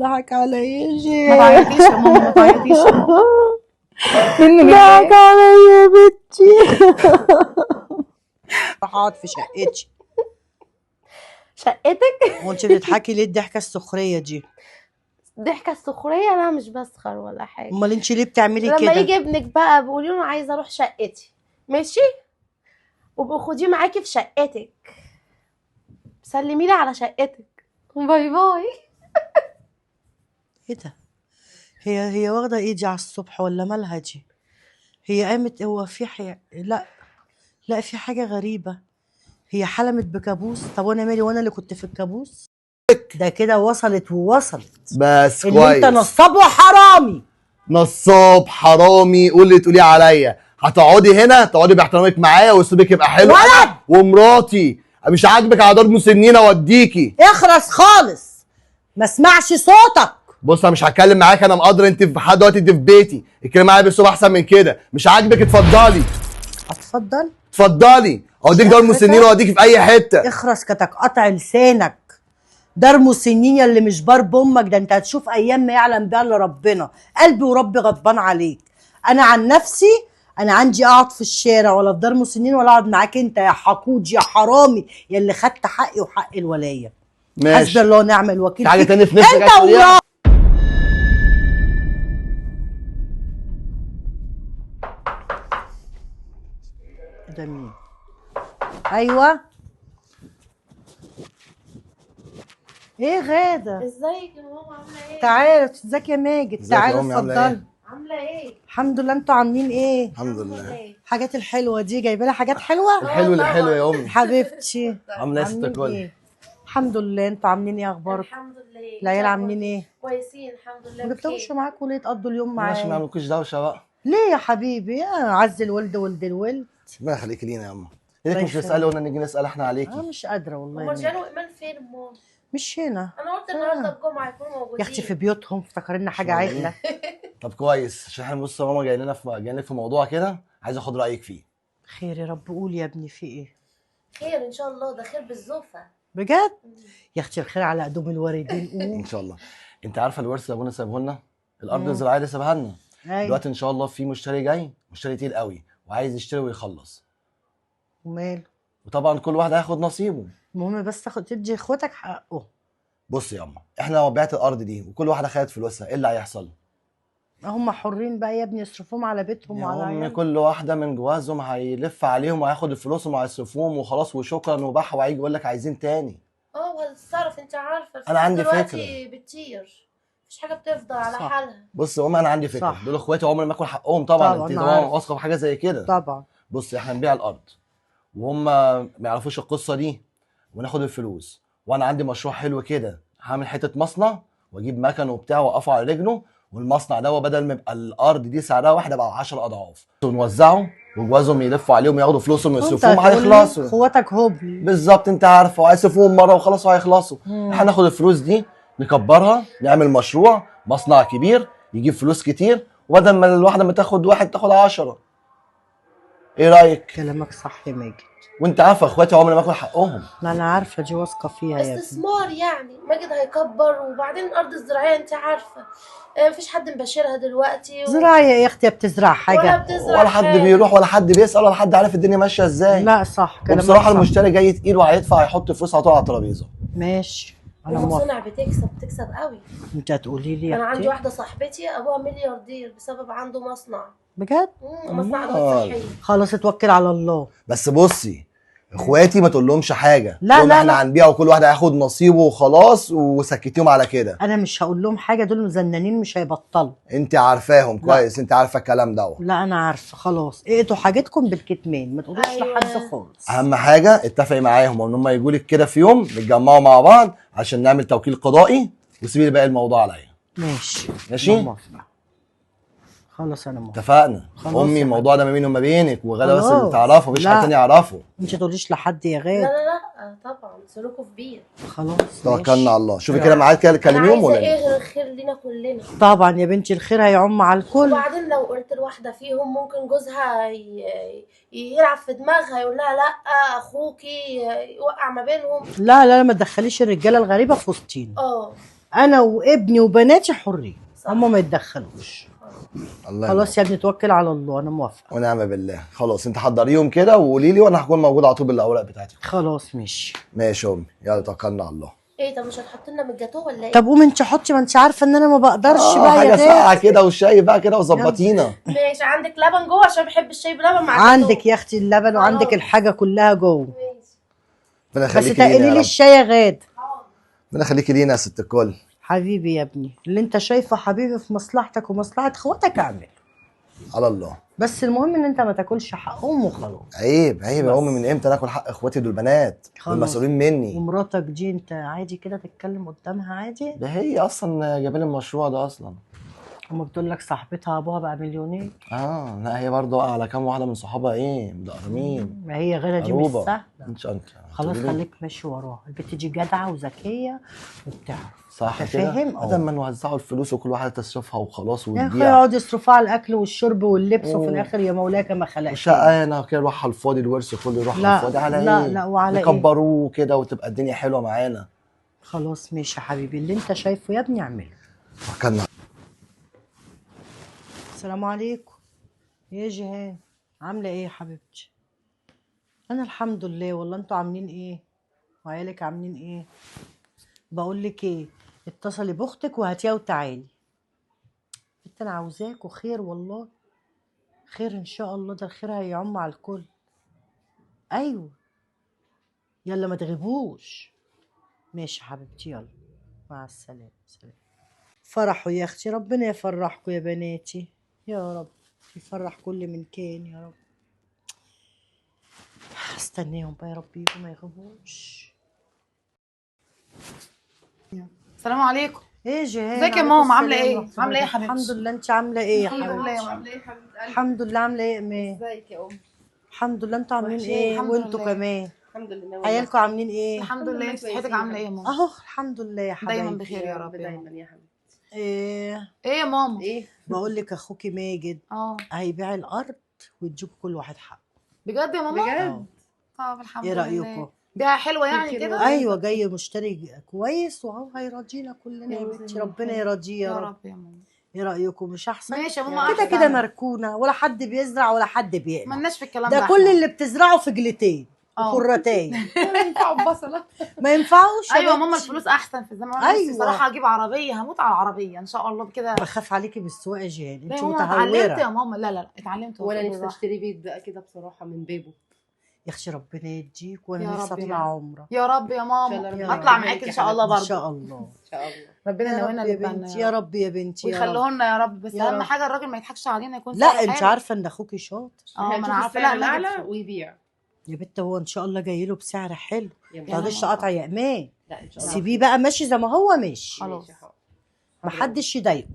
ضحك عليا يا ما شيخ. تعيطيش يا ماما، ما تعيطيش يا ماما. منك ضحك ايه؟ عليا يا بنتي. راح اقعد في شقتي. شقتك؟ هو انت بتضحكي ليه الضحكه السخريه دي؟ ضحكه السخريه؟ انا مش بسخر ولا حاجه. امال انت ليه بتعملي لما كده؟ يجي ابنك بقى بقولي له عايزه اروح شقتي، ماشي؟ وبخديه معاكي في شقتك، سلمي لي على شقتك. باي باي. ايه ده؟ هي واخده ايدي على الصبح ولا مالها دي؟ هي قامت، هو في لا في حاجه غريبه. هي حلمت بكابوس. طب وانا مالي، وانا اللي كنت في الكابوس؟ ده كده وصلت ووصلت. بس اللي انت كويس. نصاب وحرامي. نصاب حرامي قول اللي تقوليه عليا. هتقعدي هنا تقعدي باحترامك معايا واسلوبك يبقى حلو. ولد! أنا ومراتي مش عاجبك على دار مسنين اوديكي. اخرس خالص، ما اسمعش صوتك. بص انا مش هتكلم معاك، انا مقدر انت في حد دلوقتي انت في بيتي، الكلام معايا باسلوب احسن من كده. مش عاجبك اتفضلي اتفضل. اتفضلي اوديك دار مسنين واوديكي في اي حته. اخرس كتك قطع لسانك. دار مسنين يا اللي مش بار بامك، ده انت هتشوف ايام ما يعلم بها الا ربنا. قلبي وربي غضبان عليك. انا عن نفسي انا عندي اقعد في الشارع ولا في دار مسنين ولا اقعد معاك انت يا حقود يا حرامي يا اللي خدت حقي وحق الولايه. ماشي. حسبي الله ونعم الوكيل في حاجه فيك. تاني في نفسك انت عايز تقوليها؟ ومراتك. ده مين؟ ايوه. ايه غاده؟ ازيك يا ماما، عامله ايه؟ تعالى. ازيك يا ماجد؟ ازيك يا تعالى أمي، عاملة اتفضلي. ايه؟ عامله ايه؟ الحمد لله. انتوا عاملين ايه؟ الحمد لله. الحاجات الحلوه دي جايبه لها حاجات حلوه. الحلو اللي حلو يا امي. حبيبتي عامله ايه يا ست عاملين الكل؟ ايه؟ الحمد لله. انتوا عاملين ايه؟ اخباركم؟ الحمد لله. العيال عاملين ايه؟ كويسين الحمد لله. ما جبتهمش معاكم ليه تقضوا اليوم ماشي، ما معايا؟ عملكوش دوشه بقى. ليه يا حبيبي؟ يا عز الولد ولد الولد. ربنا يخليك لينا يا اما. ليك الله مش يخليك. تسالي قلنا نيجي نسال احنا انا عليكي. مش قادره والله. امال جانو وايمان فين امال؟ مش هنا انا قلت النهارده الجمعه يكونوا موجودين. يا اختي، في بيوتهم افتكرنا حاجه مش موجودين. عقله. طب كويس، عشان احنا بص يا ماما جايين لك في موضوع كده عايز اخد رايك فيه. خير يا رب. قول يا ابني في ايه؟ خير ان شاء الله، ده خير بالزوفه. بجد؟ يا اختي الخير على قدوم الوالدين. ان قول. شاء الله. انت عارفه الورث اللي ابونا سابه لنا؟ الارض مم. الزراعيه اللي سابها لنا. ايوه. دلوقتي ان شاء الله في مشتري جاي، مشتري تقيل قوي وعايز يشتري ويخلص. وماله؟ وطبعا كل واحد هياخد نصيبه. المهم بس تاخد تدي اخواتك حقه. بص يا اما، احنا لو بعت الارض دي وكل واحده خدت فلوسها ايه اللي هيحصل؟ هم حرين بقى يا ابني يصرفوهم على بيتهم يا وعلى امي عيالهم. كل واحده من جوازهم هيلف عليهم وهياخد الفلوس وهيصرفوهم وخلاص وشكرا وباح، وهيجي يقول لك عايزين تاني. وهتتصرف، انت عارفه الفلوس أنا عندي دلوقتي بتطير، مفيش حاجه بتفضل على صح. حالها. بص يا امي انا عندي فكره. صح. دول اخواتي عمري ما اكل حقهم طبعا. طبعاً انت أنا طبعا عارف. واثقه في حاجه زي كده. طبعا. بص احنا نبيع الارض وهم ما يعرفوش القصه دي وناخد الفلوس، وانا عندي مشروع حلو كده، هعمل حته مصنع واجيب مكن وبتاع واقفه على رجله، والمصنع ده بدل ما يبقى الارض دي سعرها واحده بقى 10 اضعاف، ونوزعه وجوازهم يلفوا عليهم وياخدوا فلوسهم ويصرفوهم هيخلصوا. اخواتك هبل. بالظبط انت عارفه، وهيصرفوهم مره وخلاص وهيخلصوا. احنا ناخد الفلوس دي نكبرها نعمل مشروع مصنع كبير يجيب فلوس كتير، وبدل ما الواحده ما تاخد واحد تاخد 10. ايه رايك؟ كلامك صح يا ماجد. وانت عارفه اخواتي عمري ما اكل حقهم. ما انا عارفه دي، واثقه فيها يا ابني. استثمار يعني، ماجد هيكبر، وبعدين الارض الزراعيه انت عارفه مفيش حد مباشرها دلوقتي زراعه يا اختي بتزرع حاجه؟ ولا بتزرع ولا حد حاجة. بيروح ولا حد بيسال ولا حد عارف الدنيا ماشيه ازاي. لا صح كلامك وبصراحه صح. المشتري جاي تقيل وهيدفع، هيحط فلوس على طول على الترابيزه. ماشي انا المصانع موافقه. بتكسب قوي. انت هتقولي لي يا انا عندي اختي؟ واحده صاحبتي ابوها ملياردير بسبب عنده مصنع. بجد؟ مصنع أمال. ادوات صحيه. خلاص اتوكل على الله. بس بصي اخواتي ما تقولهمش حاجه. لا قول لا احنا لا. هنبيع وكل واحد هياخد نصيبه وخلاص وسكتيهم على كده. انا مش هقول لهم حاجه، دول مزننين مش هيبطلوا. انت عارفاهم كويس، انت عارفه الكلام ده. لا انا عارفه خلاص. اقتوا حاجتكم بالكتمان، ما تقولوش أيوة. لحد خالص. اهم حاجه اتفقي معاهم ان هم يجوا لك كده في يوم نتجمعوا مع بعض عشان نعمل توكيل قضائي، وسيبي باقي الموضوع عليا. ماشي. ماشي؟ أنا موافقة. خلاص انا موافقه. اتفقنا. خلاص امي يا الموضوع ده ما بيني وما بينك وغدا بس اللي خلاص. تعرفه، مفيش لا. حد تاني يعرفه. انت تقوليش لحد يا لا غاد. لا لا طبعا سلوكه كبير. خلاص توكلنا على الله. شوفي لا. كده معاك كده كلميهم عايزه ولا ايه إيه؟ غير الخير لينا كلنا. طبعا يا بنتي الخير هيعم على الكل. وبعدين لو قلت لواحده فيهم ممكن جوزها يلعب في دماغها، يقول لها لا اخوكي، يوقع ما بينهم. لا لا ما تدخليش الرجاله الغريبه في وسطينا. انا وابني وبناتي حرين، هم ما يتدخلوش. الله خلاص يا ابني توكل على الله، انا موافقه. ونعم بالله. خلاص انت حضريهم كده وقولي لي وانا هكون موجود على طول بالاوراق بتاعتك. خلاص ماشي. ماشي يا امي، يلا توكلنا على الله. ايه طب مش هتحط لنا من الجاتوه ولا ايه؟ طب قومي انت حطي، ما انت عارفه ان انا ما بقدرش بقى حاجه يا ساقعه غالي. كده والشاي بقى كده وظبطينا. ماشي، عندك لبن جوه عشان بحب الشاي بلبن مع عندك يا اختي اللبن وعندك خلاص. الحاجه كلها جوه. ربنا بس يخليكي لينا تقلي يا لي رب. الشاي يا غاد. ربنا يخليكي لينا يا ست الكل. حبيبي يا ابني، اللي انت شايفه حبيبي في مصلحتك ومصلحه اخواتك اعمل. على الله. بس المهم ان انت ما تاكلش حقهم وخلاص. عيب عيب يا امي، من امتى ناكل حق اخواتي دول بنات؟ دول خلاص. مسؤولين مني. ومراتك دي انت عادي كده تتكلم قدامها عادي؟ ده هي اصلا جايبه لي المشروع ده اصلا. وما بتقول لك صاحبتها ابوها بقى مليونير. لا هي برضه على كام واحده من صحابها ايه مدقرمين. ما هي غيرها دي مش عروبة. سهله. انت خلاص هتقولي لي؟ خليك ماشي وراها، البت دي جدعه وذكيه وبتعرف. صح انت كده؟ فاهم؟ بدل ما نوزعوا الفلوس وكل واحده تصرفها وخلاص يا اخي وتبيع. يقعدوا يصرفوا على الاكل والشرب واللبس وفي أوه. الاخر يا مولاك ما خلقت. وشقانا كده يروح على الفاضي، الورث كله يروح على لا، الفاضي على لا، ايه؟ لا، وعلى إيه؟ يكبروه كده وتبقى الدنيا حلوه معانا. خلاص ماشي يا حبيبي، اللي انت شايفه يا ابني اعمله. توكلنا. السلام عليكم يا جيهان، عامله ايه يا حبيبتي؟ انا الحمد لله والله. انتوا عاملين ايه وعيالك عاملين ايه؟ بقول لك ايه، اتصلي باختك وهاتيها وتعالي. انت انا عاوزاك وخير والله، خير ان شاء الله، ده الخير هيعم على الكل. ايوه يلا ما تغيبوش. ماشي يا حبيبتي، يلا مع السلامه. سلام. فرحوا يا اختي، ربنا يفرحكم يا بناتي يا رب، يفرح كل من كان يا رب. استنيهم بقى يا رب يجوا ما يغيبوش. السلام عليكم. ايه جيهان، ازيك يا عليكم ماما؟ عامله السلام ايه؟ ورحمة عامله ايه يا الله. حبيبتي؟ الحمد لله، انت عامله ايه يا الحمد حبيبتي؟ لله يا عامله ماما. ايه يا حبيبه قلبي؟ الحمد لله. عامله ايه يا امي؟ ازيك يا امي؟ الحمد لله. انتوا عاملين وحشاني. ايه الحمد وانتوا لله. كمان؟ الحمد لله والله. عيالكم عاملين ايه؟ الحمد لله. انت صحتك كويسين عامله ايه يا ماما؟ اهو الحمد لله يا دايما حبايبي. بخير يا رب. دايما يا حبيبتي. ايه ايه يا ماما؟ ايه بقول لك اخوكي ماجد هيبيع هيبيع الارض ويديكوا كل واحد حقه. بجد يا ماما؟ بجد؟ طب الحمد ايه لله. رايكم؟ بيعه حلوه يعني خير كده؟ والله. ايوه جاي مشتري كويس وهو هيراضينا كلنا يا يا بنتي، مسلم ربنا خير. يراضيه يا يا رب. رب يا ماما. ايه رايكم؟ مش احسن؟ ماشي يا ماما. كده احسن. كده مركونه، ولا حد بيزرع ولا حد بيقلع. مالناش في الكلام ده ده كل احنا. اللي بتزرعه في جلتين وخرتين. ينفعوا بصله. ما ينفعوش يا ايوه يا ماما، بنتي. الفلوس احسن في الزمن. انا أيوة. نفسي صراحه اجيب عربيه، هموت على العربيه ان شاء الله كده. بخاف عليكي بالسواقه يا جيهان، لا انت يا ماما اتعلمت يا متهوره. ماما. لا لا لا اتعلمت. وانا نفسي بالراحة. اشتري بيت بقى كده بصراحه من بيبو. يا اختي ربنا يديك، يا وانا نفسي رب يا اطلع ماما. عمره. يا رب يا إن شاء الله ماما. ربنا هطلع يكرمك معاك يا ان شاء الله ان برضه. شاء الله. ان شاء الله. ربنا يا ينولنا رب يا اللي بنتي، يا رب يا بنتي يا رب. ويخلوه لنا يا رب. بس يا اهم رب. حاجه الراجل ما يضحكش علينا، يكون لا سعره انت حلو. عارفه ان اخوكي شاطر. ما انا هنشوف عارفه. السعر لا ماجد الاعلى شاطر. ويبيع. يا بنت هو ان شاء الله جاي له بسعر حلو، يا ما يا تقعديش ماما. قطع يا امان. لا ان شاء الله. سيبيه بقى ماشي زي ما هو ماشي، خلاص. ماشي، حاضر. محدش يضايقه،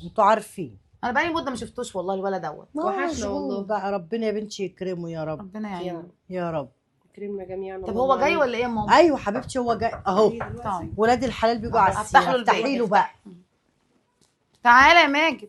انتوا عارفين. انا بقالي مده ما شفتوش والله الولد دوت. وحشنا مشغول والله. بقى، ربنا يا بنتي يكرمه يا رب. ربنا يا يعينه. رب. يا رب. يكرمنا جميعا. طب هو جاي ولا ايه يا ماما؟ ايوه حبيبتي هو جاي اهو. طيب ولاد الحلال بيجوا على افتح له السيره، البيت. افتحي له بقى. تعالى يا ماجد.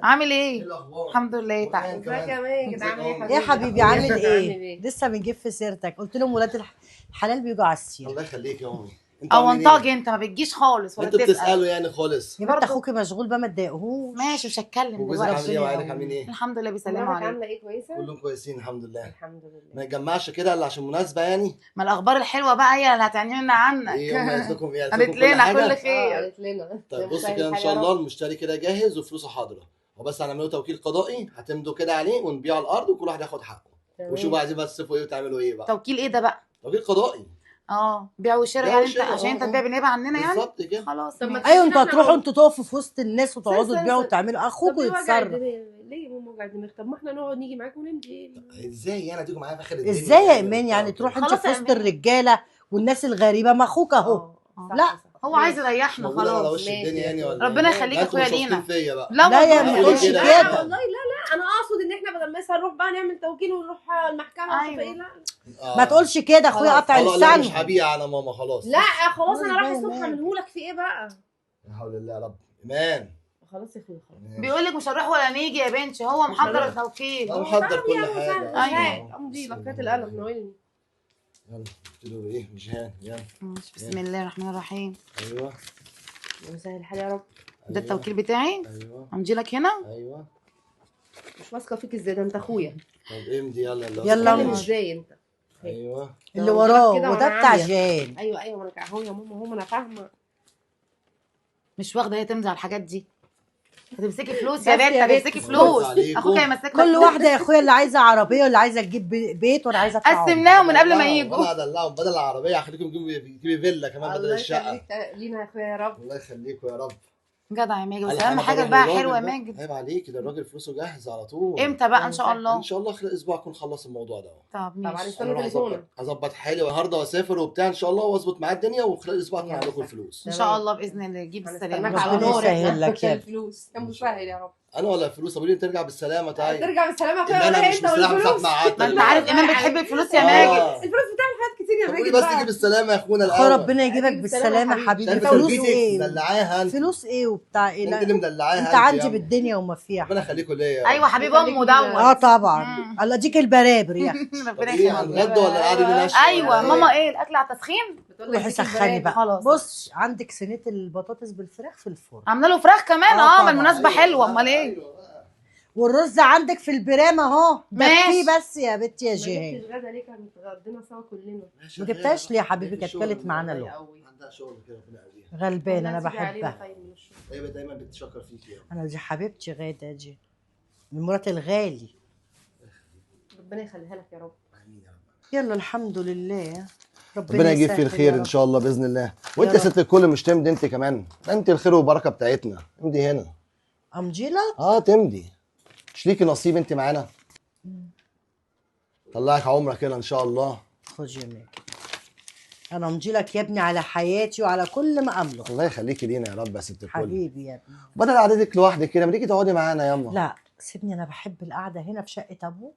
عامل ايه ايه؟ الاخبار؟ الحمد لله. تعالى. ازيك يا ماجد؟ عامل ايه يا ايه يا حبيبي عامل عامل ايه؟ لسه بنجيب في سيرتك، قلت لهم ولاد الحلال بيجوا على السيره. الله يخليك يا امي. او انطاجي انت ما بتجيش خالص ولا انتوا بتسال. بتسالوا يعني خالص. يا بنت برضه. اخوكي مشغول بقى، ما تضايقهوش. ماشي مش هتكلم وجوزك دلوقتي. عامل ايه وعيالك عاملين ايه؟ الحمد لله بيسلموا مراتك عليك. عامله ايه؟ كويسه؟ كلهم كويسين الحمد لله. الحمد لله. ما يتجمعش كده الا عشان مناسبه يعني. ما الاخبار الحلوه بقى هي اللي هتعني لنا عنك. ايه هم قالت لكم ايه؟ قالت قالت لكم كل لنا حاجه؟ كل خير. قالت لنا. طيب بصوا كده ان شاء الله المشتري كده جاهز وفلوسه حاضره، وبس هنعمله توكيل قضائي، هتمضوا كده عليه ونبيع الارض وكل واحد ياخد حقه. وشوفوا عايزين بقى تصرفوا ايه وتعملوا ايه بقى. توكيل ايه ده بقى؟ توكيل قضائي. بيع وشراء بيع يعني انت وشراء، عشان انت اه. تبيع بنيبه عننا يعني؟ بالظبط كده. خلاص. طب ما ماشي. ايوه انتوا احنا هتروحوا نقعد. انتوا تقفوا في وسط الناس وتقعدوا استنى، تبيعوا استنى. وتعملوا، اخوكوا طب ليه وجع يتصرف. الدماغ؟ ليه يا ماما وجع الدماغ؟ طب ما احنا نقعد نيجي معاكم ونمضي. ازاي يعني تيجوا معايا في اخر الدنيا؟ ازاي يا ايمان يعني تروح انت خلاص في يا وسط إيمان. الرجاله والناس الغريبه؟ ما اخوك اهو. لا. هو عايز يريحنا موجود على خلاص. وش الدنيا يعني ولا ربنا إيه؟ يخليك لا، انتوا اخويا مش واثقين لينا. فيا بقى. لا لا يا والله. ما تقولش ليه كده؟ كده. والله لا انا اقصد ان احنا بدل ما نروح بقى نعمل توكيل ونروح المحكمه. أيوة. ايه لا ما تقولش كده، اخويا خلاص. قطع خلاص لا مش لسانه. هبيع انا ماما خلاص. لا خلاص انا رايحه لا، الصبح لا. اعملهولك. في ايه بقى؟ لا حول الله يا رب. ايمان خلاص يا اخويا خلاص. بيقول لك مش هنروح ولا نيجي يا بنتي، هو محضر هنروح. التوكيل. انا محضر كل حاجه. أيوة. امضي لك هات القلم ناولني. يلا قلت له ايه؟ مش هان يلا. بسم الله الرحمن الرحيم. ايوه مسهل الحال يا رب. ده التوكيل بتاعي. ايوه امضي لك هنا. ايوه. مش واثقه فيك ازاي، ده انت اخويا. طب امضي يلا يلا تتكلم امضي. ازاي انت؟ ايوه. اللي ده وراه كده وده وأنا بتاع عالية. جان. ايوه ايوه، ما انا اهو يا ماما، اهو ما انا فاهمه. مش واخده هي تمضي على الحاجات دي. هتمسكي فلوس بس يا بنت، يا بنت، هتمسكي بس فلوس. عليكم. اخوك هيمسك لك كل فلوس. واحده يا اخويا اللي عايزه عربيه واللي عايزه تجيب بيت واللي عايزه تدفع عمر. قسمناهم من قبل ما وانا يجوا. هدلعهم بدل العربيه هخليكم تجيبي فيلا كمان بدل الله الشقه. يخليك لينا يا اخويا يا رب. الله يخليكم يا رب. جدع يا ماجد، بس أنا اهم حاجه بروح الباقه للراجل حلوه يا ده. ماجد. عيب عليك، ده الراجل فلوسه جاهز على طول. امتى بقى ان شاء الله؟ ان شاء الله خلال اسبوع اكون خلص الموضوع ده. طب طبعا ماشي. استنى انا تليفونك. هظبط حالي النهارده واسافر وبتاع ان شاء الله واظبط معاه الدنيا وخلال اسبوع اكون يلا عندكم سهل. الفلوس. ان شاء الله باذن الله يجيب السلامه. هنستناك على ربنا نور يسهل احنا لك عشان يا الفلوس يا مسهل يا رب. انا ولا الفلوس، ابويا ترجع بالسلامه تعالى. ترجع بالسلامه يا ان اخويا، انا ولا مش انت مستريح من ساعه والفلوس. ما قعدت. ما انت عارف ايمان بتحب الفلوس يا ماجد. الفلوس بتعمل حاجات كتير يا طب ماجد قولي بس بقى. تجيب السلامه يا اخونا اخو الاول. ربنا يجيبك أجيب بالسلامة بالسلامه يا حبيبي. شايفه فلوس تركيتك ايه؟ مدلعاها انت. فلوس ايه وبتاع ايه؟ انت اللي مدلعاها انت انت عندي يا بالدنيا وما فيها. ربنا يخليكم ليا. ايوه حبيب امه دوت. اه طبعا. الله اديك البرابر يا اخي. طب ربنا ايه يخليك. هنغدى ولا القعده دي ماشيه؟ ايوه ولا إيه؟ ماما، ايه الاكل على التسخين؟ روحي سخني بقى. خلاص. بص عندك صينيه البطاطس بالفراخ في الفرن عامله له فراخ كمان. طبعاً. ما المناسبه أيوة حلوه، بقى، امال ايه؟ أيوة بقى. والرز عندك في البرام اهو. ماشي. دفيه بس يا بنتي يا ما جيهان. جبتش غدا ليه؟ كان اتغدينا سوا كلنا. ماشي ما يا جبتهاش خير. ليه يا حبيبي؟ في كانت الشغل كلت معانا والله. له. عندها شغل كده ربنا يقويها. غلبان انا تيجي علينا بحبها. طيب من الشغل. هي دايما بتشكر فيك يعني. انا دي حبيبتي غاده دي من مرات الغالي. ربنا يخليها لك يا رب. امين يا رب. يلا الحمد لله. ربنا يجيب فيه يسهل الخير يا ان رب. شاء الله باذن الله. وانت يا يا رب. ست الكل مش تمضي انت كمان؟ ده انت الخير والبركه بتاعتنا. امضي هنا. امضي لك. تمضي. مش ليكي نصيب انت معانا؟ طلعك عمرك كده ان شاء الله. خد يا ماجد. انا امضي لك يا ابني على حياتي وعلى كل ما املك. الله يخليكي لينا يا رب يا ست الكل. حبيبي يا ابني. بدل قعدتك لوحدك كده ما تيجي تقعدي معانا ياما. لا سيبني، انا بحب القعده هنا في شقه ابوك.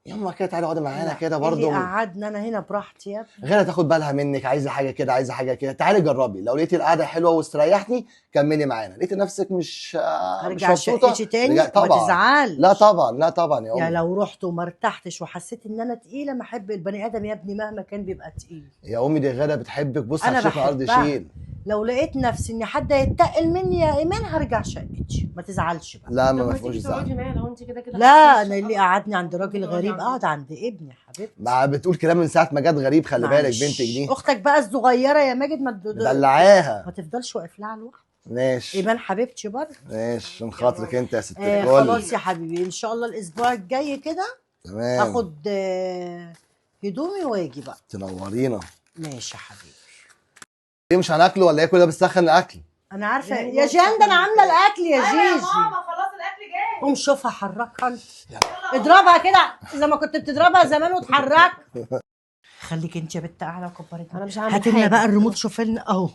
ياما كده تعالي اقعدي معانا لا، كده اللي برضه. قعدنا انا هنا براحتي يا ابني. غير تاخد بالها منك، عايزه حاجه كده عايزه حاجه كده، تعالي جربي. لو لقيتي القعده حلوه واستريحتي كملي معانا، لقيتي نفسك مش هرجع مبسوطه شقتي تاني ما طبعا. تزعلش. لا طبعا لا طبعا يا يعني امي. لو رحت وما ارتحتش وحسيت ان انا تقيله، ما احب البني ادم يا ابني مهما كان بيبقى تقيل. يا امي دي غاده بتحبك، بص أنا هتشوف الارض بحبها. يشيل. لو لقيت نفسي ان حد هيتقل مني يا ايمان هرجع شقتي، ما تزعلش بقى. لا طب ما ما فيهوش تيجي تقعدي زعل. معايا لو انت كده كده. لا حاسة انا اللي الشقة. قعدني عند راجل تقعدي غريب عند اقعد عند ابني حبيبتي. ما بتقول كلام من ساعه ما جت غريب، خلي بالك معلش. بنتك دي اختك بقى الصغيره يا ماجد ما مدلعاها. تفضلش واقف لها على الوقت. ماشي ايمان حبيبتي برضه. ماشي عشان خاطرك انت يا ست الكل. خلاص يا حبيبي ان شاء الله الاسبوع الجاي كده تمام. اخد هدومي واجي بقى. تنورينا. ماشي يا حبيبي. ايه مش هناكله ولا ايه؟ كل ده بتسخن الاكل. انا عارفه يعني يا جان، ده انا عامله الاكل يا ايوه يا جيجي. ماما خلاص الاكل جاي. قوم شوفها حركها انت. اضربها كده زي ما كنت بتضربها زمان وتحرك. خليك انت يا بت اعلى وكبري. انا مش هعمل هات لنا حاجة. بقى الريموت، شوف لنا اهو.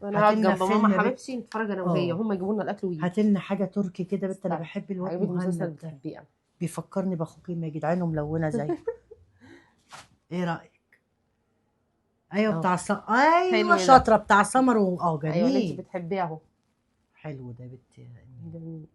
انا هقعد هاتلنا جنب فيلم ماما بقى. حبيبتي نتفرج انا وهي، اه. هم يجيبوا لنا الاكل ويجي. هات لنا حاجه تركي كده بت، انا طيب. بحب الواد حبيبي المسلسل مهند ده. بتحبيه أوي. بيفكرني باخوك ماجد، عينه ملونه زي. ايه رايك؟ ايوه اه. بتاع حلو ايوه ده. شاطره بتاع سمر جميل. ايوه اللي انت بتحبيه اهو. حلو ده بت يا إيمان. جميل.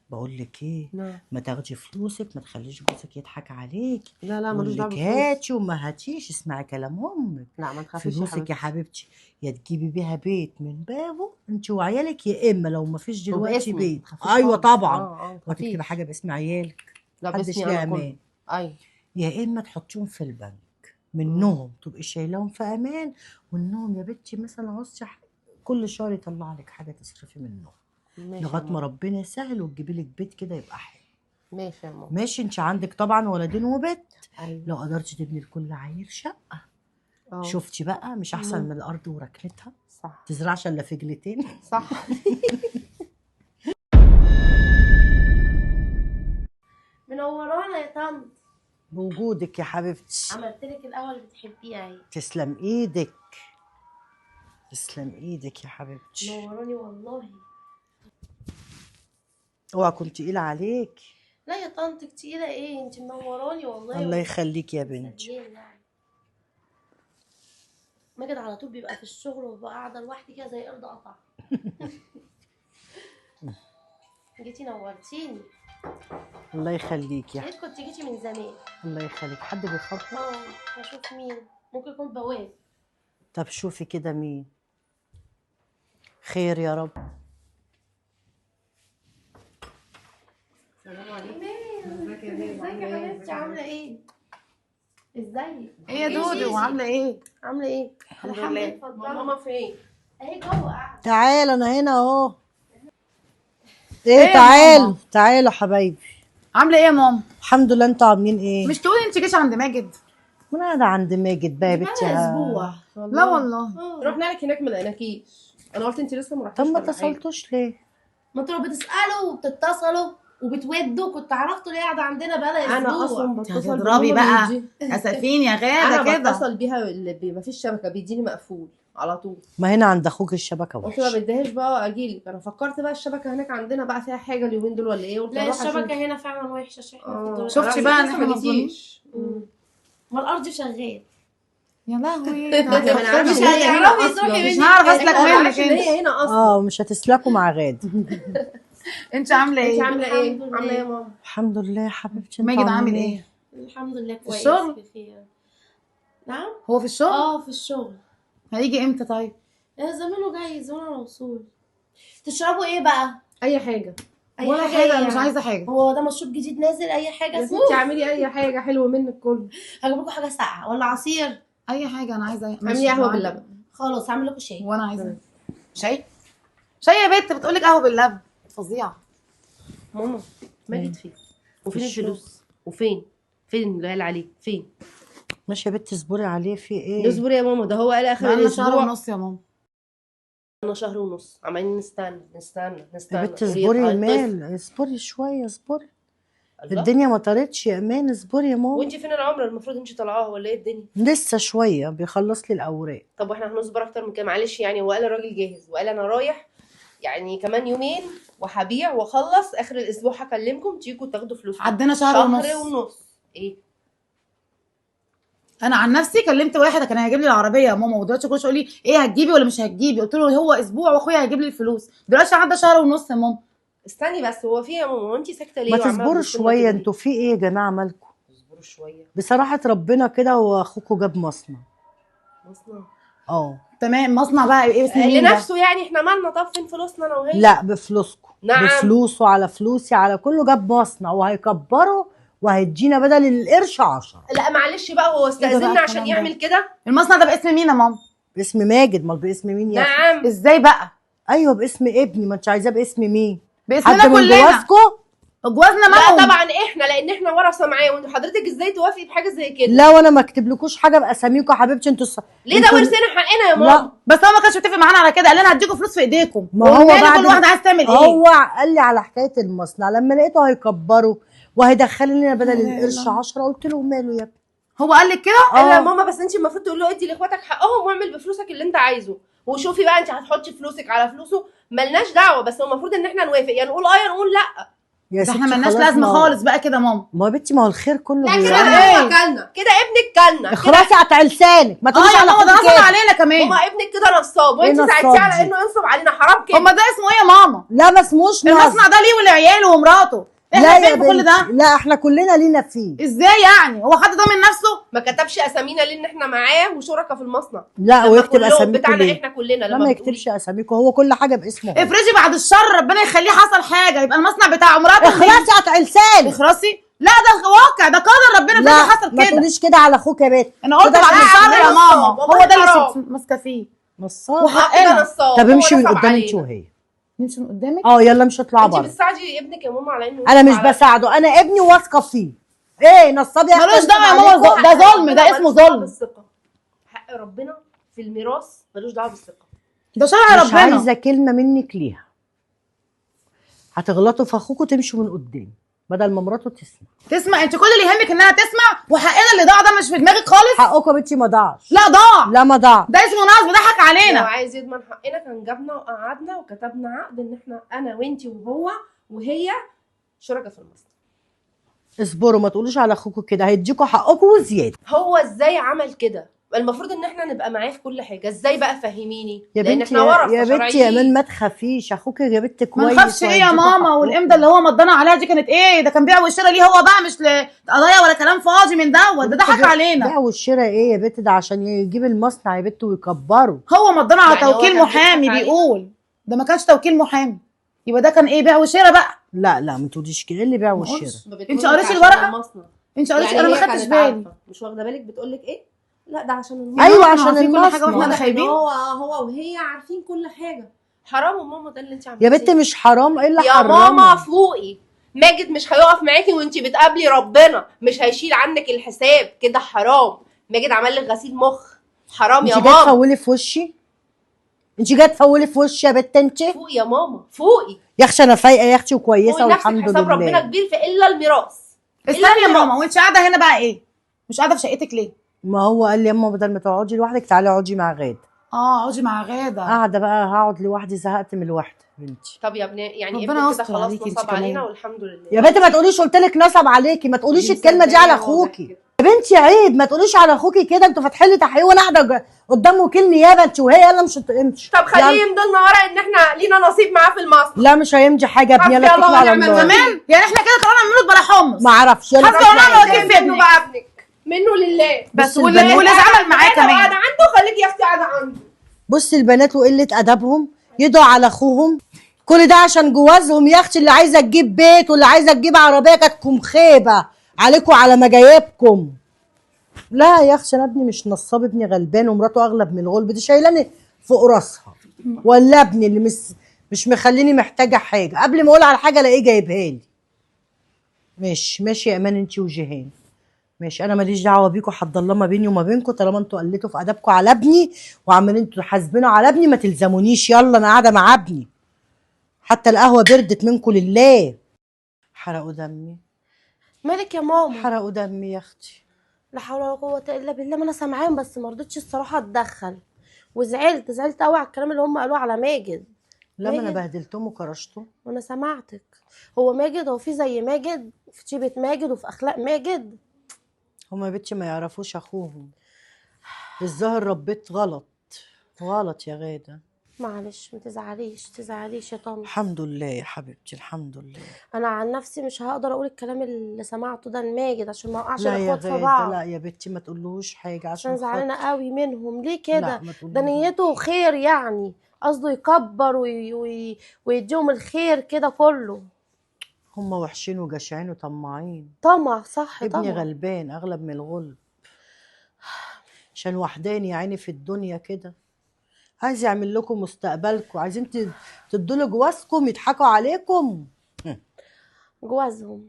بقول لك ايه، نعم. ما تاخدي فلوسك، ما تخليش جوزك يضحك عليك. لا لا ملوش دعوه لك بالفلوس. هاتي وما هاتيش، اسمعي كلام امك. لا ما تخافيش يا فلوسك يا حبيبتي. حبيبتي يا تجيبي بيها بيت من بابه انت وعيالك، يا اما لو ما فيش دلوقتي وباسمي، بيت. ما تخافيش ايوه خالص. طبعا. ما وتكتبي تخافيش. حاجه باسم عيالك، لا محدش باسمي ليه انا كله. امان. ايوه. يا اما تحطيهم في البنك منهم، تبقي شايلاهم في امان، وانهم يا بنتي مثلا عوزتي كل شهر يطلع لك حاجه تصرفي منهم ماشي لغايه يا ما ماما. ربنا يسهل وتجيبي لك بيت كده يبقى حلو. ماشي يا ماما. ماشي. انت عندك طبعا ولدين وبيت، ايوه. لو قدرتي تبني لكل عيل شقه. اه. شفتي بقى مش احسن من الارض وركنتها؟ صح تزرعش الا فجلتين. صح. منورانا يا طنط. بوجودك يا حبيبتي. عملت لك الاول بتحبيه اهي. تسلم ايدك، تسلم ايدك يا حبيبتي. منوراني والله. اوعى كنت تقيله عليك. لا يا طنط تقيله ايه، انت منوراني والله. الله يخليك يا بنتي. سليم يعني. ماجد على طول بيبقى في الشغل وببقى قاعده لوحدي كده زي قرد قطع. جيتي نورتيني. الله يخليك يا لقيت كنت جيتي من زمان. الله يخليك. حد بيخبط؟ اشوف مين، ممكن يكون بواب. طب شوفي كده مين. خير يا رب. السلام عليكم. ازيك يا حبيبتي؟ عامله ايه؟ ازيك؟ ايه يا دودو عامله ايه؟ عامله ايه؟ الحمد لله. ماما فين؟ اهي جوه قاعده. تعال انا هنا اهو. إيه ايه يا تعالوا ماما؟ تعالوا حبايبي. عامله ايه يا ماما؟ الحمد لله، انتوا عاملين ايه؟ مش تقولي انت جيش عند ماجد؟ ما انا قاعده عند ماجد بقى يا بنتي. اسبوع. لا والله. رحنا لك هناك ما لقيناكيش. انا قلت انت لسه ما طب رحتيش ما ولا حاجة. اتصلتوش ليه؟ ما انتوا لو بتسالوا وبتتصلوا وبتودوا كنت عرفتوا ليه قاعده عندنا بقالها اسبوع. انا اصلا بتصل هتضربي بماما بقى اسفين يا غاده انا كده. بتصل بيها اللي ما فيش شبكه بيديني مقفول على طول. ما هنا عند اخوك الشبكه قلت ما وحشه. بديهاش بقى اجيلك. انا فكرت بقى الشبكه هناك عندنا بقى فيها حاجه اليومين دول ولا ايه. قلت لا اروح الشبكه أشوف. هنا فعلا وحشه عشان احنا في الدور شفتي أنا بقى ان لسه احنا ما مظلومين؟ جيتيش. ما الارض شغال. يا لهوي ما نعرفش مش ان هي هنا هتعرفي اصلا. تروحي مش مني. هعرف اسلك احنا ما منك نعرفش ان انت. هي هنا اصلا. مش هتسلكوا مع غاد. انت عامله انت ايه؟ عامله ايه؟ الحمد لله. عامله ايه يا ماما؟ الحمد لله يا حبيبتي. انتوا ماجد عامل عاملين ايه؟ الحمد لله كويس. الشغل؟ بخير. نعم. هو في الشغل؟ في الشغل. هيجي امتى طيب؟ زمانه جاي زمان على وصول. تشربوا ايه بقى؟ اي حاجه. اي ولا حاجه حاجه، إيه انا مش يعني؟ عايزه حاجه. هو ده مشروب جديد نازل اي حاجه يا اسمه؟ ستي اعملي اي حاجه حلوه منك كله. هجيب لكم حاجه ساقعه ولا عصير؟ اي حاجه انا عايزه. اعملي قهوه باللبن. خلاص هعمل لكم شاي. وانا عايزه شاي. شاي يا بنت بتقولك قهوه باللبن فظيعه. ماما ماجد فين؟ وفين الفلوس؟ وفين اللي قال عليه؟ فين؟ ماشي يا بنتي اصبري عليه. في ايه؟ اصبري يا ماما، ده هو قال اخر بقالنا شهر الاسبوع. ونص يا ماما. انا شهر ونص عمالين نستنى يا بنتي اصبري يا ايمان، اصبري شويه اصبري. الدنيا ما طارتش يا ايمان، اصبري يا ماما. وانت فين العمره؟ المفروض انت طالعاها ولا ايه الدنيا؟ لسه شويه بيخلص لي الاوراق. طب واحنا هنصبر اكتر من كده؟ معلش يعني هو قال الراجل جاهز وقال انا رايح يعني كمان يومين وهبيع واخلص اخر الاسبوع هكلمكم تيجوا تاخدوا فلوس. عدينا شهر ونص. ايه؟ انا عن نفسي كلمت واحد كان هيجيب لي العربيه يا ماما، ودلوقتي كل شويه يقول لي ايه هتجيبي ولا مش هتجيبي؟ قلت له هو اسبوع واخويا هيجيب لي الفلوس. دلوقتي عدى شهر ونص يا ماما. استني بس، هو في يا ماما وانت ساكته ليه؟ ما وعمالة تصبروا تبصوا لنا شويه، كده انتوا في ايه يا جماعه مالكم؟ ليه؟ اصبروا شويه. بصراحه ربنا كده واخوكوا جاب مصنع. مصنع؟ تمام. مصنع بقى ايه اسمه مين ده؟ لنفسه يعني. احنا مالنا؟ طب فين فلوسنا انا وهي؟ لا بفلوسكم. نعم. بفلوسه على فلوسي على كله جاب مصنع وهيكبره وهيدينا بدل القرش 10. لا معلش بقى، هو بقى استأذننا عشان الكلام ده؟ يعمل كده. المصنع ده باسم مين يا ماما؟ باسم ماجد. امال باسم مين يا أخي؟ نعم. ازاي بقى؟ ايوه باسم ابني. ما انت عايزاه باسم مين؟ باسمنا حد من كلنا. جوازكم؟ جوازنا لا مالهم؟ طبعا احنا، لان احنا ورثه معاه. وانت حضرتك ازاي توافقي بحاجه زي كده؟ لا وانا ما اكتبلكوش حاجه باساميكم يا حبيبتي. انتوا ليه؟ ده ورثنا حقنا يا ماما. لا بس هو ما كانش متفق معانا على كده، قال لنا هديكوا فلوس في ايديكم. ما هو وقلنا له بعد كل واحده عايز تعمل ايه. هو قال لي على حكايه المصنع لما لقيته هيكبره وهيدخل لنا بدل القرش 10. قلت له ماله يا ابني. هو قال لك كده؟ انا يا ماما بس انت المفروض تقول له ادي لاخواتك حقهم واعمل بفلوسك اللي انت عايزه. وشوفي بقى انت هتحطي فلوسك على فلوسه، ملناش دعوه. بس هو المفروض ان احنا نوافق، يا نقول اه يا نقول لا. يا ده احنا ستي ملناش خلاص، لازمه ما هو- خالص بقى كده ماما. ما هو يا بنتي ما هو الخير كله لا كده بيعمل. إيه؟ هو كلنا كده، ابنك كلنا كده. اخرسي قطع لسانك، ما تقوليش يا على ماما ده اخوكي نصب كده. علينا كمان. ماما ابنك كده نصاب، وانت إيه ساعدتيه نصاب على دي؟ انه ينصب علينا. حرام كده. هما ده اسمه ايه يا ماما؟ لا ما اسموش نصب. المصنع ده ليه ولعياله ومراته. لا احنا يا فين في كل ده؟ بنتي، لا احنا كلنا لينا فيه. ازاي يعني؟ هو حد ضامن نفسه؟ ما كتبش اسامينا ليه؟ ان احنا معاه وشركاء في المصنع. لا لما ويكتب كلهم اساميكم بتاعنا ليه؟ احنا كلنا لا لما ما بتقولي. يكتبش اساميكم، هو كل حاجه باسمه هو. افرضي بعد الشر ربنا يخليه حصل حاجه يبقى المصنع بتاع مراته. اخرسي قطع لسانك. اخرسي؟ لا ده واقع، ده قدر ربنا لا اللي حصل ما كده. تقوليش كده على اخوك يا بنت. انا قلت كده بعد لا، الشر ده يا نصاب، ماما، والله هو ده اللي حرام. ماسكه فيه. نصاب. وحقنا نصاب. طب هو امشي من نصب قدام انت علينا. وهي. نمشي من قدامك؟ يلا مش هطلع انت بره. بتساعدي ابنك يا ماما على انه انا ينصب مش على- بساعده، انا ابني واثقه فيه. ايه نصاب يا اختي؟ ملوش دعوه يا ماما، ده ظلم، ده اسمه ملوش دعوة ظلم. بالثقة. حق ربنا في الميراث ملوش دعوه بالثقه. ده شرع مش ربنا. عايزه كلمه منك ليها. هتغلطوا في اخوكوا تمشوا من قدام بدل ما مراته تسمع. تسمع؟ انت كل اللي يهمك انها تسمع، وحقنا اللي ضاع ده مش في دماغك خالص. حقكم يا بنتي ما ضاعش. لا ضاع. لا ما ضاع. ده اسمه نصب، ضحك لو علينا. عايز يضمن حقنا كان جابنا وقعدنا وكتبنا عقد ان احنا انا وانتي وهو وهي شركاء في المصنع. اصبروا ما تقولوش على اخوكوا كده، هيديكوا حقكم وزياده. هو ازاي عمل كده؟ المفروض ان احنا نبقى معاه في كل حاجه. ازاي بقى؟ فهميني. يا لان بنتي احنا ورثه يا بنتي يا شرعيين. مان ما تخافيش، اخوك يا بنت ما كويس. نخافش ايه يا وهيديكوا ماما؟ حقكم. والامضه اللي هو مضانا عليها دي كانت ايه؟ ده كان بيع والشراء ليه هو بقى، مش قضايا ولا كلام فاضي من دوت. ده ضحك علينا. بيع والشراء ايه يا بنت؟ ده عشان يجيب المصنع يا بنت ويكبره. هو مضانا على يعني هو توكيل كان محامي بيضحك علينا؟ بيقول. ده ما كانش توكيل محامي، يبقى ده كان ايه، بيع وشراء بقى. لا لا ما تقوليش كده، إيه اللي بيع ما والشراء؟ قلتش. بتقولك انت قريتي عشان الورقه؟ المصنع. انت قريتي؟ يعني انا ما هي خدتش كانت بالي. عارفة. مش واخده بالك بتقولك ايه؟ لا ده عشان المصنع. ايوه احنا عشان عارفين كل حاجة واحنا المصنع. اللي خايبين. هو وهي عارفين كل حاجه. حرام يا ماما ده اللي انت عملتيه. يا بنت مش حرام، ايه اللي يا حرامه؟ ماما فوقي. ماجد مش هيقف معاكي وانتي بتقابلي ربنا، مش هيشيل عنك الحساب كده، حرام. ماجد عمل لك غسيل مخ، حرام يا انت جايه ماما. تفولي في وشي؟ انت جايه تفولي في وشي يا بت انت؟ فوقي يا ماما فوقي. يا اختي انا فايقه يا اختي وكويسه فوقي نفسك، والحمد حساب ربنا لله. كبير في الا الميراث. استني يا ماما، وانت قاعده هنا بقى ايه؟ مش قاعده في شقتك ليه؟ ما هو قال لي يا اما بدل ما تقعدي لوحدك تعالي اقعدي مع غاده. اقعدي مع غاده. قاعده بقى هقعد لوحدي، زهقت من الوحده بنتي. طب يا ابني يعني ربنا ابنك كده يستر خلاص عليكي انت نصب علينا كمان. والحمد لله. يا بنتي ما تقوليش قلت لك نصب عليكي، ما تقوليش دي الكلمه دي مصدقة على واضح اخوكي كده. يا بنتي، عيب ما تقوليش على اخوكي كده. انتوا فاتحين لي تحقيق وانا قاعده قدام وكيل نيابه انت وهي. يلا مش امشي. طب خليه يلا. يمضي لنا ورق ان احنا لينا نصيب معاه في المصنع. لا مش هيمضي حاجه يا ابني، يلا حسبي الله اتكلوا على ونعم الله. الوكيل. كمان يعني احنا كده قررنا نعمله بلا حمص. ما اعرفش يلا. حسبي الله ونعم الوكيل في منه ابنك. بقى ابنك منه لله. بس واللي البنات، عمل معاه قاعده كمان. عنده خليكي يا اختي قاعده عنده. بص البنات وقله ادبهم يدعوا على اخوهم. كل ده عشان جوازهم يا اختي. اللي عايزه تجيب بيت واللي عايزه تجيب عربيه كانتكم خيبه عليكم على مجايبكم. لا يا اختي انا ابني مش نصاب، ابني غلبان ومراته اغلب من الغلب دي شايلاني فوق راسها. ولا ابني اللي مش مخليني محتاجه حاجه، قبل ما اقول على حاجه الاقيه جايبها لي. ماشي يا ايمان انتي وجيهان. ماشي انا ماليش دعوه بيكوا، حد الله ما بيني وما بينكم. طالما انتوا قلتوا في ادبكم على ابني وعمالين تحاسبينه على ابني ما تلزمونيش. يلا انا قاعده مع ابني، حتى القهوه بردت منكم لله. حرقوا دمي، مالك يا ماما؟ حرقوا دمي يا اختي. لا حول ولا قوه الا بالله. ما انا سامعاهم بس ما رضيتش الصراحه اتدخل، وزعلت قوي على الكلام اللي هم قالوه على ماجد. لا ما انا ماجد؟ بهدلتهم وكرشتهم. وانا سمعتك. هو ماجد هو في زي ماجد، في طيبه ماجد وفي اخلاق ماجد. هما يا بنتي ما يعرفوش اخوهم. الظاهر ربيت غلط غلط يا غاده. معلش ما تزعليش يا طنط. الحمد لله يا حبيبتي الحمد لله. انا عن نفسي مش هقدر اقول الكلام اللي سمعته ده لماجد عشان ما اوقعش لا يا الاخوات في غاده بعض. لا يا بنتي ما تقولوش حاجه عشان عشان زعلانه خاطر. قوي منهم. ليه لا، كده؟ ما تقوليش. ده نيته خير يعني، قصده يكبر ويديهم الخير كده كله. هما وحشين وجشعين وطماعين. طمع صح ابني طمع. غلبان اغلب من الغلب، عشان وحداني يا عيني في الدنيا كده. عايز يعمل لكم مستقبلكم، عايزين تدوا جوازكم يضحكوا عليكم. جوازهم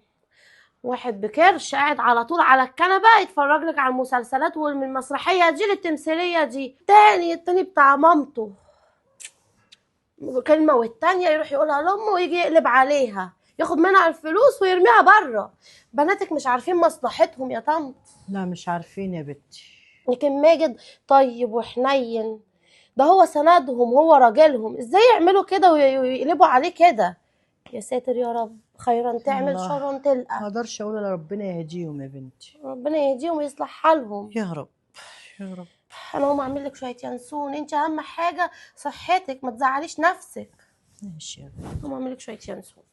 واحد بكرش قاعد على طول على الكنبه يتفرج لك على المسلسلات والمسرحيه دي للتمثيليه دي. التاني بتاع مامته كلمه والتانيه يروح يقولها لامه ويجي يقلب عليها ياخد منها الفلوس ويرميها بره. بناتك مش عارفين مصلحتهم يا طنط. لا مش عارفين يا بنتي. لكن ماجد طيب وحنين، ده هو سندهم، هو راجلهم. ازاي يعملوا كده ويقلبوا عليه كده؟ يا ساتر يا رب. خيرا تعمل الله. شرا ما تلقى. اقدرش اقول الا ربنا يهديهم يا بنتي. ربنا يهديهم ويصلح حالهم. يا رب يا رب. انا هقوم اعمل لك شويه ينسون. انت اهم حاجه صحتك، ما تزعليش نفسك. ماشي يا بنتي. هقوم اعمل لك شويه ينسون.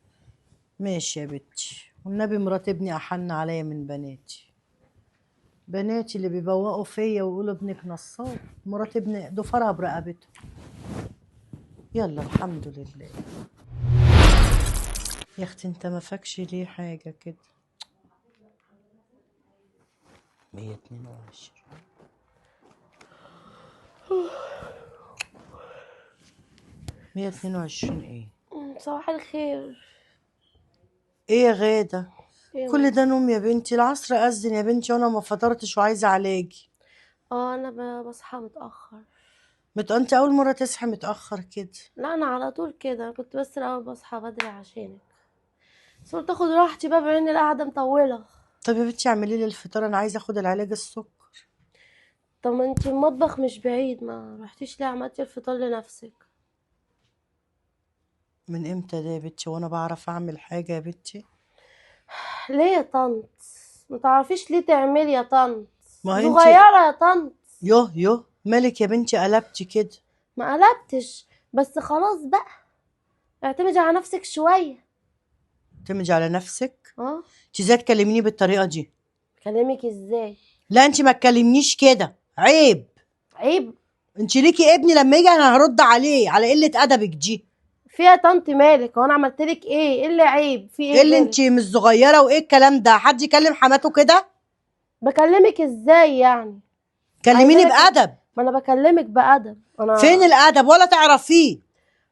ماشي يا بنتي. والنبي مرات ابني احن عليا من بناتي اللي بيبوقوا فيا ويقولوا ابنك نصاب. مرات ابني ضفرها برقبته. يلا الحمد لله. يا اختي انت ما فاكش ليه حاجه كده. 122 122 ايه؟ صباح الخير. ايه يا غاده؟ إيه كل ده نوم يا بنتي؟ العصر اذن يا بنتي وانا ما فطرتش وعايزه علاجي. انا بصحى متاخر. انت اول مره تصحي متاخر كده؟ لا انا على طول كده، كنت بس الاول بصحى بدري عشانك، بس قلت اخد راحتي بقى بما ان القعده مطوله. طب يا بنتي اعملي لي الفطار، انا عايزه اخد العلاج السكر. طب ما انتي المطبخ مش بعيد، ما رحتيش ليه عملتي الفطار لنفسك؟ من امتى ده يا بنتي وانا بعرف اعمل حاجه يا بنتي؟ ليه يا طنط؟ ما تعرفيش ليه تعملي يا طنط؟ ما هي انتي صغيره يا طنط. يوه مالك يا بنتي قلبتي كده؟ ما قلبتش بس خلاص بقى، اعتمدي على نفسك شويه. اعتمدي على نفسك؟ اه. انت ازاي تكلميني بالطريقه دي؟ كلامك ازاي؟ لا انت ما تكلمنيش كده، عيب. عيب؟ انت ليكي ابني لما يجي انا هرد عليه على قله ادبك دي. فيها طنط مالك؟ هو انا عملت لك ايه؟ ايه اللي عيب؟ في ايه ايه اللي مالك؟ انت مش صغيره وايه الكلام ده؟ حد يكلم حماته كده؟ بكلمك ازاي يعني؟ كلميني عايزاك- بادب. ما انا بكلمك بأدب. انا فين الادب؟ ولا تعرفيه؟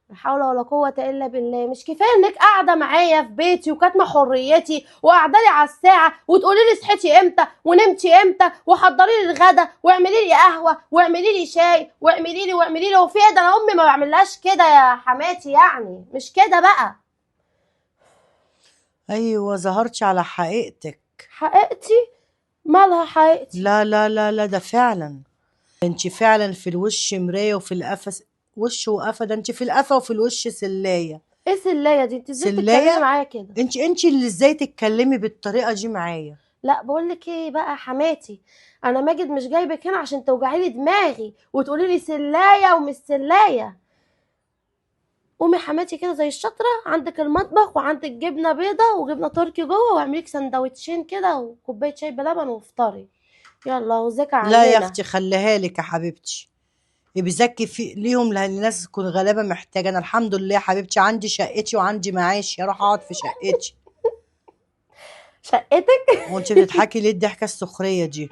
لا حول ولا قوة إلا بالله. مش كفاية إنك قاعدة معايا في بيتي وكاتمة حريتي وقاعدة لي على الساعة وتقولي لي صحيتي إمتى ونمتي إمتى وحضري لي الغدا واعملي لي قهوة واعملي لي شاي واعملي لي وفي إيه؟ ده أنا أمي ما بعملهاش كده يا حماتي، يعني مش كده بقى. ايوه ظهرتش على حقيقتك. حقيقتي؟ مالها حقيقتي؟ لا لا لا لا، ده فعلا انت فعلا في الوش مرايه وفي القفا وش وقفا. ده انت في القفا وفي الوش سلايه. إيه سلاية دي؟ أنت إزاي سلاية؟ تتكلمي معايا كده؟ انت اللي ازاي تتكلمي بالطريقه دي معايا؟ لا بقولك ايه بقى يا حماتي، انا ماجد مش جايبك هنا عشان توجعي لي دماغي وتقولي لي سلايه ومش سلايه. قومي حماتي كده زي الشطره، عندك المطبخ وعندك جبنه بيضه وجبنه تركي جوه، واعملي لك سندوتشين كده وكوبايه شاي بلبن وافطري. يلا وزكي عننا. لا يا اختي خليها لك يا حبيبتي. بيزكي في ليهم للناس تكون غلابه محتاجه. انا الحمد لله يا حبيبتي عندي شقتي وعندي معاشي، اروح اقعد في شقتي. شقتك؟ وانت بتضحكي ليه الضحكه السخريه دي؟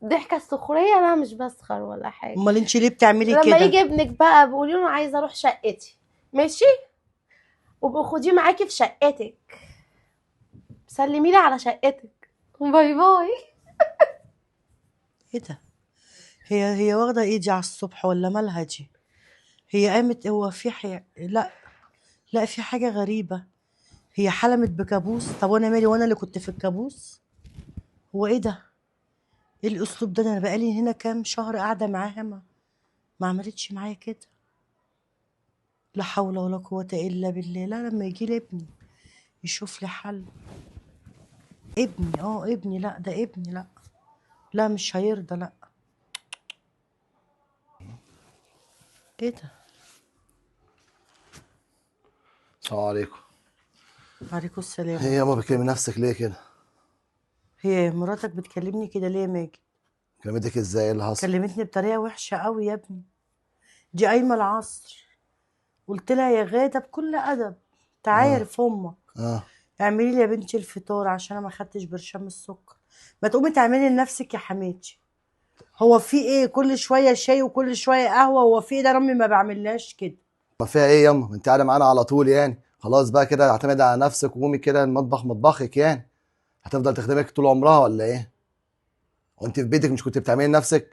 ضحكه السخريه؟ انا مش بسخر ولا حاجه. امال انت ليه بتعملي لما كده؟ يجي ابنك بقى بقولي له عايزه اروح شقتي، ماشي؟ وبقى خديه معاكي في شقتك، سلمي لي على شقتك. باي باي. ايه ده؟ هي واخده ايدي على الصبح ولا مالها دي؟ هي قامت؟ هو في لا لا، في حاجه غريبه. هي حلمت بكابوس؟ طب وانا مالي؟ وانا اللي كنت في الكابوس؟ هو ايه ده؟ ايه الاسلوب ده؟ انا بقالي هنا كام شهر قاعده معاها ما عملتش معايا كده. لا حول ولا قوه الا بالله. لا لما يجي لي ابني يشوف لي حل. ابني لا، ده ابني لا. لا مش هيرضى لا. ايه ده؟ السلام عليكم. عليكم السلام. هي ياما بتكلمي نفسك ليه كده؟ هي مراتك بتكلمني كده ليه يا ماجد؟ كلمتك ازاي؟ ايه اللي حصل؟ كلمتني بطريقه وحشه قوي يا ابني. دي قايمه العصر، قلت لها يا غاده بكل ادب، تعارف امك اه اعملي لي يا بنتي الفطار عشان انا ما خدتش برشام السكر. ما تقومي تعملي لنفسك يا حماتي. هو في ايه كل شويه شاي وكل شويه قهوه؟ هو في ايه ده؟ امي ما بعملهاش كده. ما فيها ايه ياما؟ ما انت قاعده معانا على طول يعني. خلاص بقى كده اعتمدي على نفسك وقومي كده، المطبخ مطبخك يعني. هتفضل تخدمك طول عمرها ولا ايه؟ وانت في بيتك مش كنت بتعملي لنفسك؟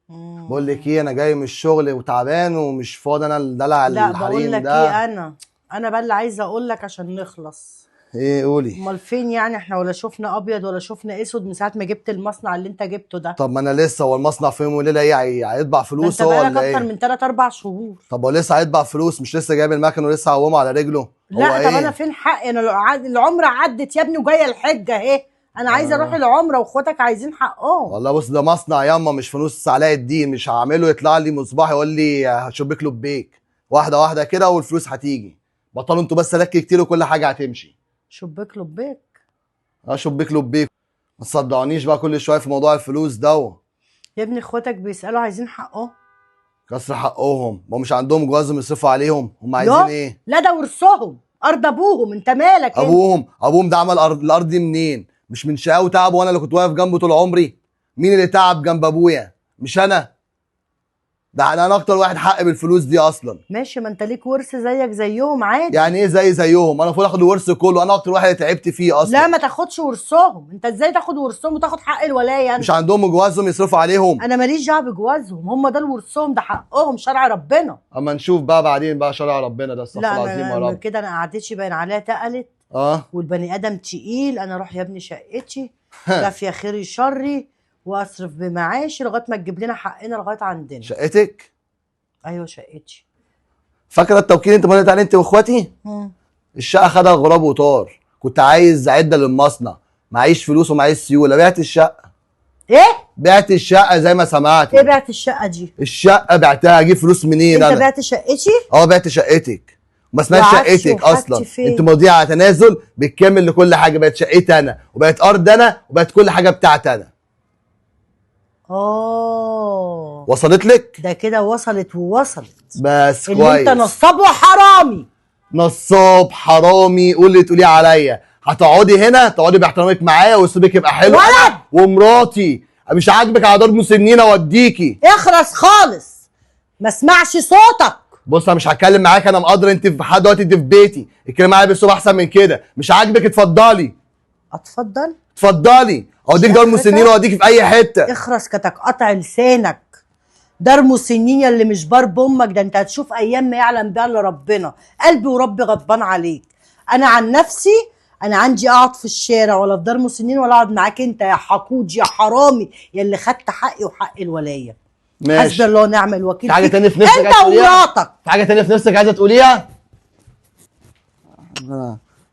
بقول لك ايه، انا جاي من الشغل وتعبان ومش فاضي انا الدلع لا بقول الحريم لك ده. ايه، انا بقى اللي عايزه اقول لك عشان نخلص. ايه قولي. امال فين يعني؟ احنا ولا شفنا ابيض ولا شفنا اسود من ساعه ما جبت المصنع اللي انت جبته ده. طب ما انا لسه، هو المصنع في يوم وليله ايه هيطبع ده فلوس انت هو بقالك ولا اكتر ايه؟ من 3 4 شهور. طب هو لسه هيطبع فلوس؟ مش لسه جايب المكن ولسه هقومه على رجله؟ لا هو طب ايه؟ انا فين حقي؟ انا العمره عدت يا ابني وجايه الحجه اهي. انا عايزه اروح العمره واخواتك عايزين حقهم. والله بص، ده مصنع ياما مش فلوس علاء الدين. مش هعمله يطلع لي مصباح يقول لي هشبك له ببيك. واحده واحده كده والفلوس هتيجي. بطلوا انتوا بس لك كتير وكل حاجه هتمشي. شبيك لبيك. اشبك له ببيك. ما تصدقونيش بقى كل شويه في موضوع الفلوس ده. يا ابني اخواتك بيسالوا عايزين حقهم. كسر حقهم، ما مش عندهم جوازهم يصرفوا عليهم؟ هم عايزين يو، ايه؟ لا ده ورثهم، ارض ابوهم. انت مالك انت؟ ابوهم ده عمل الارض دي منين؟ مش من شقاوة وتعب وانا اللي كنت واقف جنبه طول عمري؟ مين اللي تعب جنب ابويا؟ مش انا. ده انا اكتر واحد حق بالفلوس دي اصلا. ماشي، ما انت ليك ورث زيك زيهم عادي. يعني ايه زيهم؟ انا المفروض اخد الورث كله، انا اكتر واحد تعبت فيه اصلا. لا ما تاخدش ورثهم. انت ازاي تاخد ورثهم وتاخد حق الولايه انت؟ مش عندهم جوازهم يصرفوا عليهم؟ انا ماليش دعوه بجوازهم، هم ده ورثهم، ده حقهم شرع ربنا. اما نشوف بقى بعدين بقى شرع ربنا ده. استغفر لا الله العظيم يا انا رب. كده انا قعدتي باين عليها تقلت. والبني ادم تقيل. انا اروح يا ابني شقتي كافيه خيري شري واصرف بمعاشي لغايه ما تجيب لنا حقنا لغايه عندنا. شقتك؟ ايوه شقتي. فاكره التوكيل انت مضيت عليه انت واخواتي؟ الشقه خدها غراب وطار. كنت عايز عده للمصنع، معيش فلوس ومعيش سيوله، بعت الشقه. ايه؟ بعت الشقه زي ما سمعت. ايه بعت الشقه دي؟ الشقه بعتها، اجيب فلوس منين انا؟ انت بعت شقتي؟ بعت شقتك. ما اسمهاش وعفش شقتك وحاجتي اصلا. فين؟ انت مضيعه على تنازل بالكامل لكل حاجه. بقت شقتي انا وبقت ارض انا وبقت كل حاجه بتاعتي انا. وصلت لك؟ ده كده وصلت ووصلت. بس ان كويس. انت نصاب وحرامي. نصاب حرامي، قول اللي تقوليه عليا. هتقعدي هنا تقعدي باحترامك معايا واسلوبك يبقى حلو. ولد! أنا ومراتي مش عاجبك على دار مسنين اوديكي. اخرس خالص، ما اسمعش صوتك. بص انا مش هتكلم معاك، انا مقدر انت في حد دلوقتي انت في بيتي، الكلام معايا باسلوب احسن من كده. مش عاجبك اتفضلي. اتفضل. اتفضلي اوديك دار مسنين واوديكي في اي حته. اخرس كتك قطع لسانك. دار مسنين يا اللي مش بار بامك، ده انت هتشوف ايام ما يعلم بها الا ربنا. قلبي وربي غضبان عليك. انا عن نفسي انا عندي اقعد في الشارع ولا في دار مسنين ولا اقعد معاك انت يا حقود يا حرامي يا اللي خدت حقي وحق الولايه. ماشي. حسبي الله ونعم الوكيل. في حاجه فيك تانية في نفسك انت عايزه تقوليها؟ ومراتك. في حاجه تانية في نفسك عايزه تقوليها؟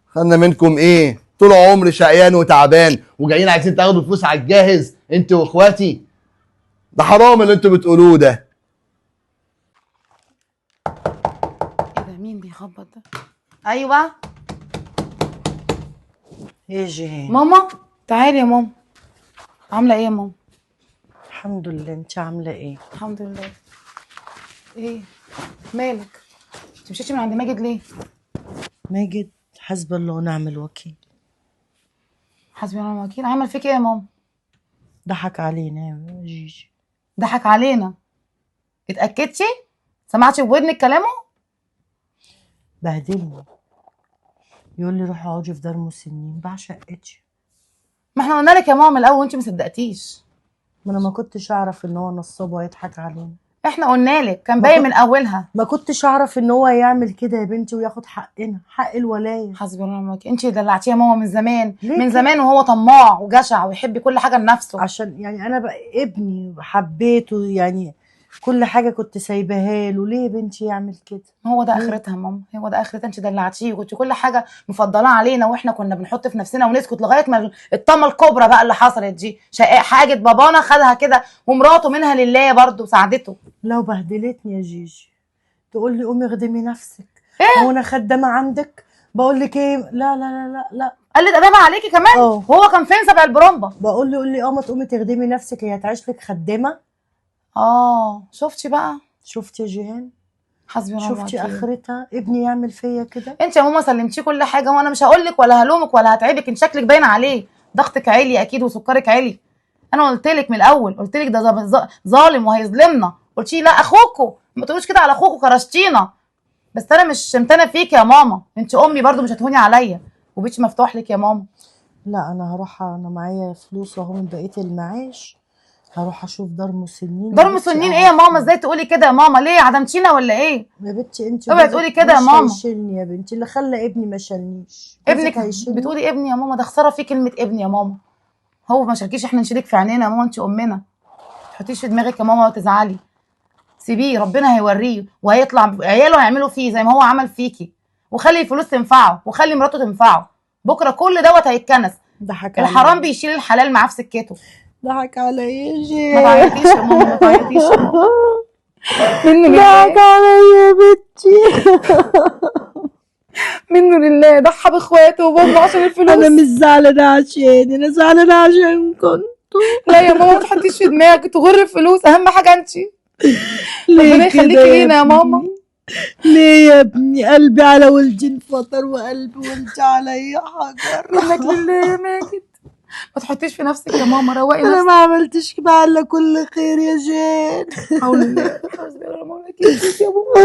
خدنا منكم ايه؟ طول عمري شقيان وتعبان وجايين عايزين تاخدوا فلوس على الجاهز انت واخواتي. ده حرام اللي انتوا بتقولوه ده. ايه ده؟ مين بيخبط ده؟ ايوه ايه جيهان؟ ماما، تعالي يا ماما. عامله ايه يا ماما؟ الحمد لله، انت عامله ايه؟ الحمد لله. ايه مالك؟ انت مشيتي من عند ماجد ليه؟ ماجد حسبي الله ونعم الوكيل. حسبي الله ونعم الوكيل. عمل فيك ايه يا ماما؟ ضحك علينا يا جيجي. ضحك علينا؟ اتأكدتي؟ سمعتي بودنك كلامه؟ بهدلني، يقول لي روحي اقعدي في دار مسنين. باع شقتي. ما احنا قلنا لك يا ماما من الاول وانت ما صدقتيش. ما انا ما كنتش اعرف ان هو نصاب ويضحك علينا. احنا قلنا لك، كان باين من اولها. ما كنتش اعرف ان هو يعمل كده يا بنتي وياخد حقنا، حق الولايه. حسبي الله ونعم الوكيل. انت دلعتيه يا ماما من زمان، ليه من كده؟ زمان وهو طماع وجشع ويحب كل حاجه لنفسه. عشان يعني انا بقى ابني حبيته، يعني كل حاجه كنت سايباها له. ليه يا بنتي يعمل كده؟ هو ده اخرتها يا ماما، هو ده اخرتها. انت دلعتيه وكنت كل حاجه مفضلاه علينا، واحنا كنا بنحط في نفسنا ونسكت لغايه ما الطمه الكبرى بقى اللي حصلت دي. حاجه بابانا خدها كده، ومراته منها لله برضه ساعدته. لو بهدلتني يا جيجي تقول لي قومي اخدمي نفسك. ايه؟ هو انا خدامه عندك؟ بقول لك ايه، لا لا لا لا لا. قال لي ده عليكي كمان. وهو كان فين سبع البرومبا؟ بقول له قول لي ما تقومي تخدمي نفسك، هي هتعيش لك خدامه. شفتي بقى؟ شفتي يا جيهان؟ حسبي الله ونعم شفتي الوكيل. اخرتها ابني يعمل فيا كده؟ انت يا ماما سلمتيه كل حاجه، وانا مش هقول لك ولا هلومك ولا هتعبك. انت شكلك باين عليه ضغطك عالي اكيد وسكرك عالي. انا قلت لك من الاول، قلت لك ده ظالم وهيظلمنا. قلتي لا اخوكوا، ما تقولوش كده على اخوكوا، كرشتينا. بس انا مش شمتانه فيك يا ماما، انت امي برضو، مش هتهوني عليا. وبيتي مفتوح لك يا ماما. لا انا هروح، انا معايا فلوس اهو من بقيه المعاش، هروح اشوف دار مسنين. دار مسنين ايه يا ماما؟ ازاي تقولي كده يا ماما؟ ليه عدمتينا ولا ايه؟ يا بنتي انت اوعي تقولي كده يا ماما. مش هيشيلني يا بنتي، اللي خلى ابني ما شالنيش. ابنك؟ هيشيلني؟ بتقولي ابني يا ماما؟ ده خساره في كلمه ابني يا ماما. هو ما شاركيش، احنا نشيلك في عينينا يا ماما، انت امنا. ما تحطيش في دماغك يا ماما وتزعلي. سيبيه، ربنا هيوريه وهيطلع عياله هيعملوا فيه زي ما هو عمل فيكي. وخلي الفلوس تنفعه وخلي مراته تنفعه. بكره كل دوت هيتكنس. ضحك الحرام عليا. بيشيل الحلال معاه في سكته. ضحك عليا يا جي. ما تعيطيش يا ماما، ما تعيطيش يا ماما. منه ضحك لله، عليا يا بنتي. منه لله. ضحى باخواته وبامه عشان الفلوس. انا مش زعلانه عشاني، انا زعلانه عشانكم. لا يا ماما، ما تحطيش في دماغك تغر الفلوس، اهم حاجه انت. ليه ربنا كده يخليكي يا لينا يا ابني؟ ماما. ليه يا ابني؟ قلبي على ولدي انفطر وقلبي وانت عليا حجر. منك لله يا ماجد. ما تحطيش في نفسك يا ماما، روقي انا نفسك. ما عملتش مع الا كل خير يا جين. حول الله. حسبي الله ونعم الوكيل فيك يا ماما.